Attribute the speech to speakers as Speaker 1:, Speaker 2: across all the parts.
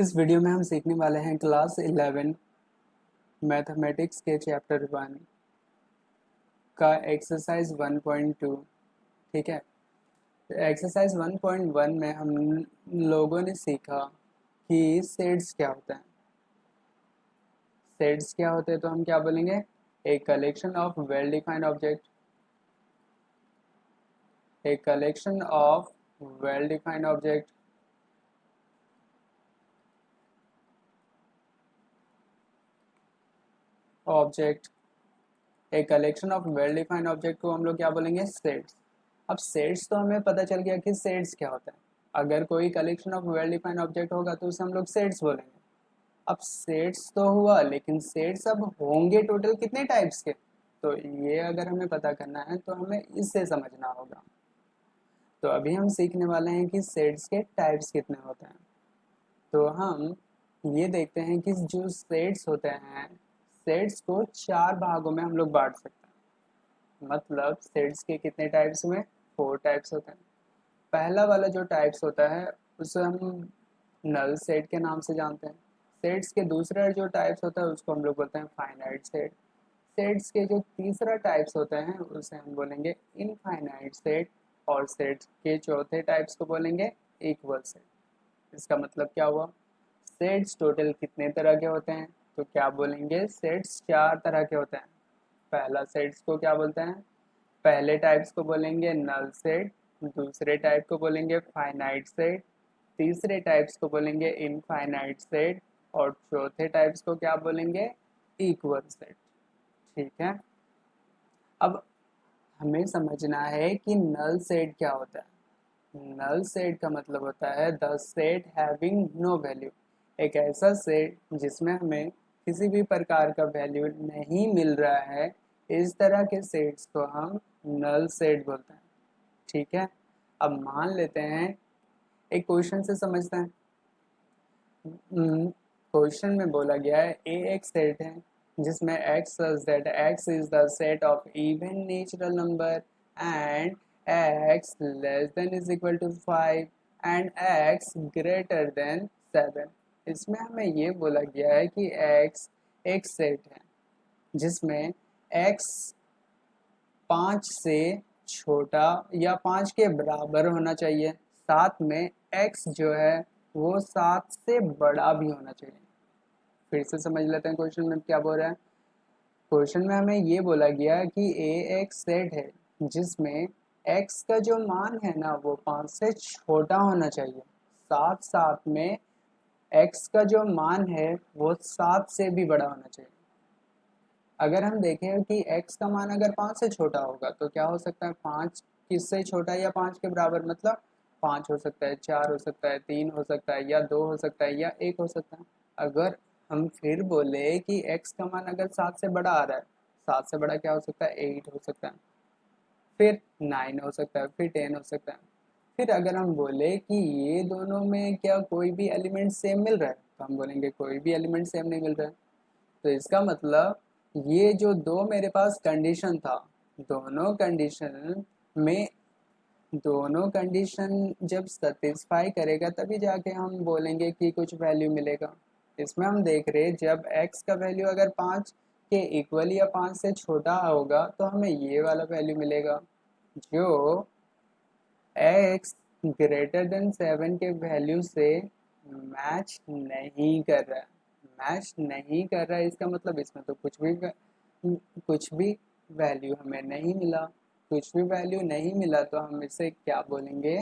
Speaker 1: इस वीडियो में हम सीखने वाले हैं क्लास 11 मैथमेटिक्स के चैप्टर 1 का एक्सरसाइज 1.2। ठीक है, एक्सरसाइज 1.1 में हम लोगों ने सीखा कि सेट्स क्या होता है। सेट्स क्या होते हैं तो हम क्या बोलेंगे, a collection of well defined object, a collection of well defined object object a collection of well defined object को हम लोग क्या बोलेंगे, सेट्स। अब सेट्स तो हमें पता चल गया कि सेट्स क्या होता है। अगर कोई collection of well defined object होगा तो उसे हम लोग सेट्स बोलेंगे। अब सेट्स तो हुआ, लेकिन सेट्स अब होंगे टोटल कितने टाइप्स के, तो ये अगर हमें पता करना है तो हमें इससे समझना होगा। तो अभी हम सीखने वाले हैं कि सेट्स के टाइप्स कितने होते हैं। तो हम ये देखते हैं कि जो सेट्स होते हैं, सेट्स को 4 भागों में हम लोग बांट सकते हैं। मतलब सेट्स के कितने टाइप्स में, 4 टाइप्स होते हैं। पहला वाला जो टाइप्स होता है उसे हम नल सेट के नाम से जानते हैं। सेट्स के दूसरा जो टाइप्स होता है उसको हम लोग बोलते हैं फाइनाइट सेट। सेट्स के जो तीसरा टाइप्स होते हैं उसे हम बोलेंगे इनफाइनाइट सेट। और सेट्स के चौथे टाइप्स को बोलेंगे इक्वल सेट। इसका मतलब क्या हुआ, सेट्स टोटल कितने तरह के होते हैं, तो क्या बोलेंगे, सेट्स 4 तरह के होते हैं। पहला सेट्स को क्या बोलते हैं, पहले टाइप्स को बोलेंगे नल सेट, दूसरे टाइप को बोलेंगे फाइनाइट सेट, तीसरे टाइप्स को बोलेंगे इनफाइनाइट सेट, और चौथे टाइप्स को क्या बोलेंगे, इक्वल सेट। ठीक है, अब हमें समझना है कि नल सेट क्या होता है। नल सेट का मतलब होता है the set having no value. एक ऐसा सेट जिसमें हमें किसी भी प्रकार का वैल्यू नहीं मिल रहा है, इस तरह के सेट्स को हम नल सेट बोलते हैं। ठीक है, अब मान लेते हैं, एक क्वेश्चन से समझते हैं। क्वेश्चन में बोला गया है ए एक सेट है जिसमें x such that x is the set of even natural number and x less than is equal to 5 and x greater than 7। इसमें हमें ये बोला गया है कि x एक सेट है जिसमें x 5 से छोटा या 5 के बराबर होना चाहिए, साथ में x जो है वो 7 से बड़ा भी होना चाहिए। फिर से समझ लेते हैं क्वेश्चन में क्या बोल रहा है। क्वेश्चन में हमें ये बोला गया कि ए एक सेट है जिसमें x का जो मान है ना वो 5 से छोटा होना चाहिए, साथ साथ में x का जो मान है वो 7 से भी बड़ा होना चाहिए। अगर हम देखें कि x का मान अगर 5 से छोटा होगा तो क्या हो सकता है, 5 किससे छोटा या 5 के बराबर, मतलब 5 हो सकता है, 4 हो सकता है, 3 हो सकता है, या 2 हो सकता है, या 1 हो सकता है। अगर हम फिर बोले कि x का मान अगर 7 से बड़ा आ रहा है, 7 से बड़ा क्या हो सकता है, 8 हो सकता है, फिर 9 हो सकता है, फिर 10 हो सकता है। फिर अगर हम बोले कि ये दोनों में क्या कोई भी एलिमेंट सेम मिल रहा है, तो हम बोलेंगे कोई भी एलिमेंट सेम नहीं मिल रहा है। तो इसका मतलब ये जो दो मेरे पास कंडीशन था, दोनों कंडीशन में दोनों कंडीशन जब सेटिस्फाई करेगा तभी जाके हम बोलेंगे कि कुछ वैल्यू मिलेगा। इसमें हम देख रहे हैं जब x का वैल्यू अगर 5 के इक्वल या 5 से छोटा होगा तो हमें ये वाला वैल्यू मिलेगा, जो x ग्रेटर देन 7 के वैल्यू से मैच नहीं कर रहा है। मैच नहीं कर रहा है इसका मतलब इसमें तो कुछ भी वैल्यू हमें नहीं मिला। कुछ भी वैल्यू नहीं मिला तो हम इसे क्या बोलेंगे,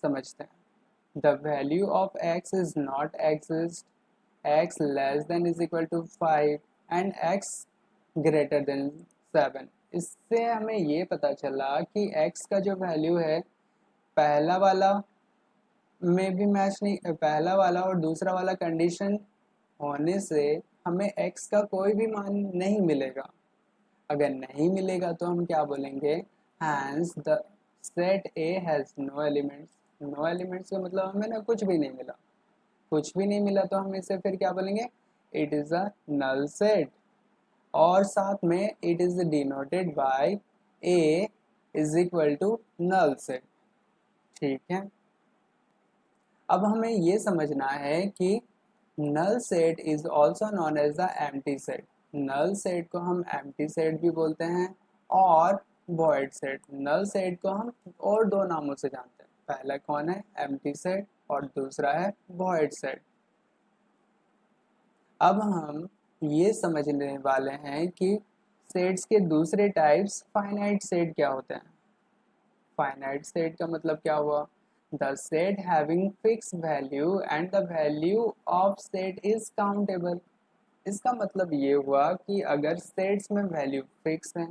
Speaker 1: समझते हैं। The value of x is not exist, x less than is equal to 5 and x greater than 7। इससे हमें ये पता चला कि x का जो वैल्यू है पहला वाला में भी मैच नहीं, पहला वाला और दूसरा वाला कंडीशन होने से हमें x का कोई भी मान नहीं मिलेगा। अगर नहीं मिलेगा तो हम क्या बोलेंगे, hence the set A has no elements. No elements का मतलब हमें ना कुछ भी नहीं मिला। कुछ भी नहीं मिला तो हम इसे फिर क्या बोलेंगे, it is a null set. और साथ में it is denoted by A is equal to null set. ठीक है, अब हमें ये समझना है कि null set is also known as the empty set. Null set को हम एम्प्टी सेट भी बोलते हैं और वॉइड सेट। नल सेट को हम और दो नामों से जानते हैं, पहला कौन है, एम्प्टी सेट, और दूसरा है वॉइड सेट। अब हम ये समझने वाले हैं कि सेट्स के दूसरे टाइप्स फाइनाइट सेट क्या होते हैं। फाइनाइट सेट का मतलब क्या हुआ, the set having fix value and the value of set is countable. इसका मतलब ये हुआ कि अगर सेट्स में वैल्यू फिक्स है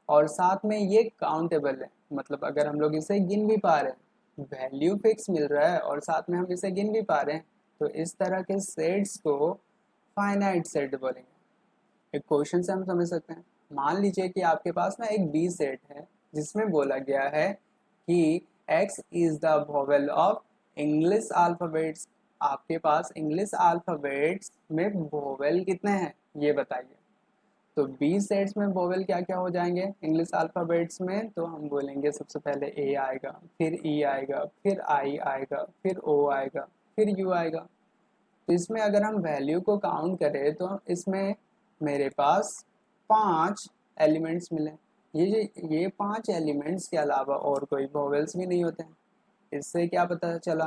Speaker 1: और साथ में ये काउंटेबल है, मतलब अगर हम लोग इसे गिन भी पा रहे हैं, वैल्यू फिक्स मिल रहा है और साथ में हम इसे गिन भी पा रहे हैं, तो इस तरह के सेट्स को फाइनाइट सेट बोलेंगे। एक क्वेश्चन से हम समझ सकते हैं, मान लीजिए कि आपके पास ना एक बी सेट है जिसमें बोला गया है कि x is the vowel of English alphabets. आपके पास इंग्लिश अल्फाबेट्स में वोवेल कितने हैं ये बताइए। तो बी सेट्स में वोवेल क्या क्या हो जाएंगे इंग्लिश अल्फाबेट्स में, तो हम बोलेंगे सबसे पहले ए आएगा, फिर ई आएगा, फिर आई आएगा, फिर ओ आएगा, फिर यू आएगा। तो इसमें अगर हम वैल्यू को काउंट करें तो इसमें मेरे पास 5 एलिमेंट्स मिले। ये 5 एलिमेंट्स के अलावा और कोई वोवेल्स भी नहीं होते हैं। इससे क्या पता चला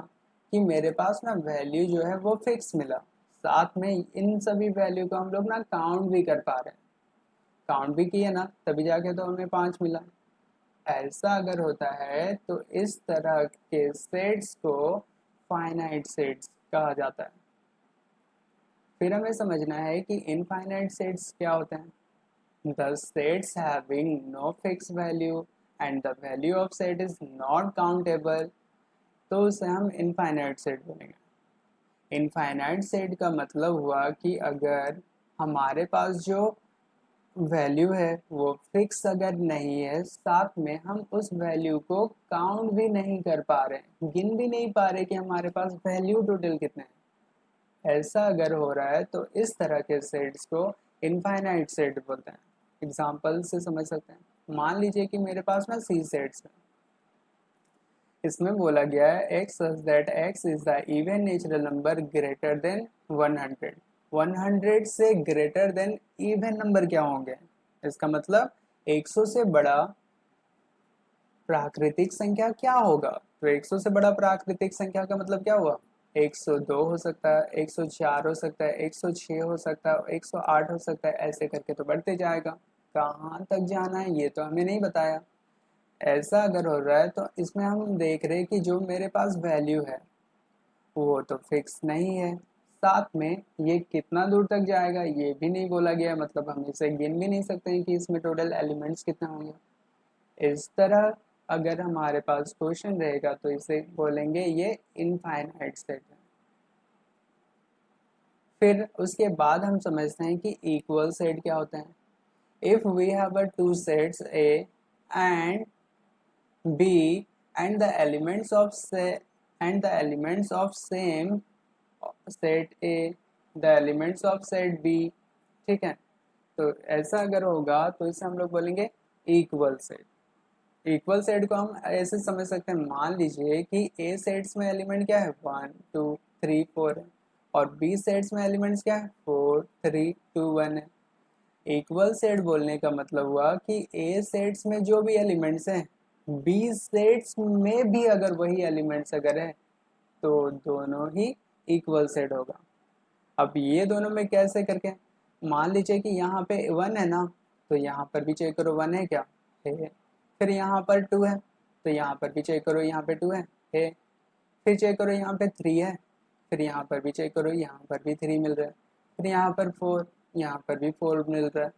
Speaker 1: कि मेरे पास ना वैल्यू जो है वो फिक्स मिला, साथ में इन सभी वैल्यू को हम लोग ना काउंट भी कर पा रहे हैं, काउंट भी किए ना, तभी जाके तो हमें 5 मिला। ऐसा अगर होता है तो इस तरह के सेट्स को फाइनाइट सेट्स कहा जाता है। फिर हमें समझना है कि इनफाइनाइट सेट्स क्या होते हैं। The sets having no fixed value and the value of set is not countable, तो उसे हम इनफाइनाइट सेट बोलेंगे। इनफाइनाइट सेट का मतलब हुआ कि अगर हमारे पास जो वैल्यू है वो फिक्स अगर नहीं है, साथ में हम उस वैल्यू को काउंट भी नहीं कर पा रहे, गिन भी नहीं पा रहे कि हमारे पास वैल्यू टोटल कितने हैं, ऐसा अगर हो रहा है तो इस तरह के सेट्स को इनफाइनाइट सेट बोलते हैं। एग्जाम्पल से समझ सकते हैं, मान लीजिए कि मेरे पास ना सी सेट्स है, इसमें बोला गया है x such that x is the even natural number greater than 100। 100 से ग्रेटर देन इवन नंबर क्या होंगे, इसका मतलब 100 से बड़ा प्राकृतिक संख्या क्या होगा। तो 100 से बड़ा प्राकृतिक संख्या का मतलब क्या हुआ, 102 हो सकता है, 104 हो सकता है, 106 हो सकता है, 108 हो सकता है, ऐसे करके तो बढ़ते जाएगा। कहाँ तक जाना है ये तो हमें नहीं बताया। ऐसा अगर हो रहा है तो इसमें हम देख रहे हैं कि जो मेरे पास वैल्यू है वो तो फिक्स नहीं है, साथ में ये कितना दूर तक जाएगा ये भी नहीं बोला गया, मतलब हम इसे गिन भी नहीं सकते हैं कि इसमें टोटल एलिमेंट्स कितने होंगे। इस तरह अगर हमारे पास क्वेश्चन रहेगा तो इसे बोलेंगे ये इनफाइनाइट सेट है। फिर उसके बाद हम समझते हैं कि इक्वल सेट क्या होते हैं। If we have a two sets A and B and the elements of same set A, the elements of set B, ठीक है। तो ऐसा अगर होगा तो इसे हम लोग बोलेंगे इक्वल सेट। इक्वल सेट को हम ऐसे समझ सकते हैं, मान लीजिए कि A सेट्स में एलिमेंट क्या है 1 2 3 4 है और B सेट्स में एलिमेंट्स क्या है 4 3 2 1 है। इक्वल सेट बोलने का मतलब हुआ कि A सेट्स में जो भी एलिमेंट्स हैं बी सेट्स में भी अगर वही एलिमेंट्स अगर है तो दोनों ही इक्वल सेट होगा। अब ये दोनों में कैसे करके, मान लीजिए कि यहाँ पे 1 है ना, तो यहाँ पर भी चेक करो 1 है क्या, है। फिर यहाँ पर 2 है तो यहाँ पर भी चेक करो यहाँ पे 2 है। फिर चेक करो यहाँ पे 3 है, फिर यहाँ पर भी चेक करो यहाँ पर भी 3 मिल रहा है, फिर यहाँ पर 4, यहाँ पर भी 4 मिल रहा है।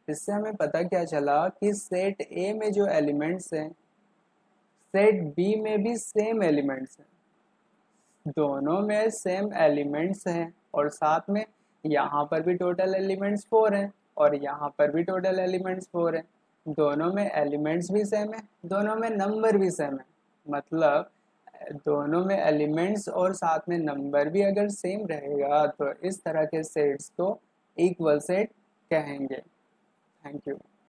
Speaker 1: इससे हमें पता क्या चला कि सेट ए में जो एलिमेंट्स हैं सेट बी में भी सेम एलिमेंट्स हैं, दोनों में सेम एलिमेंट्स हैं और साथ में यहाँ पर भी टोटल एलिमेंट्स 4 हैं और यहाँ पर भी टोटल एलिमेंट्स 4 हैं। दोनों में एलिमेंट्स भी सेम है, दोनों में नंबर भी सेम है, मतलब दोनों में एलिमेंट्स और साथ में नंबर भी अगर सेम रहेगा तो इस तरह के सेट्स को इक्वल सेट कहेंगे। Thank you.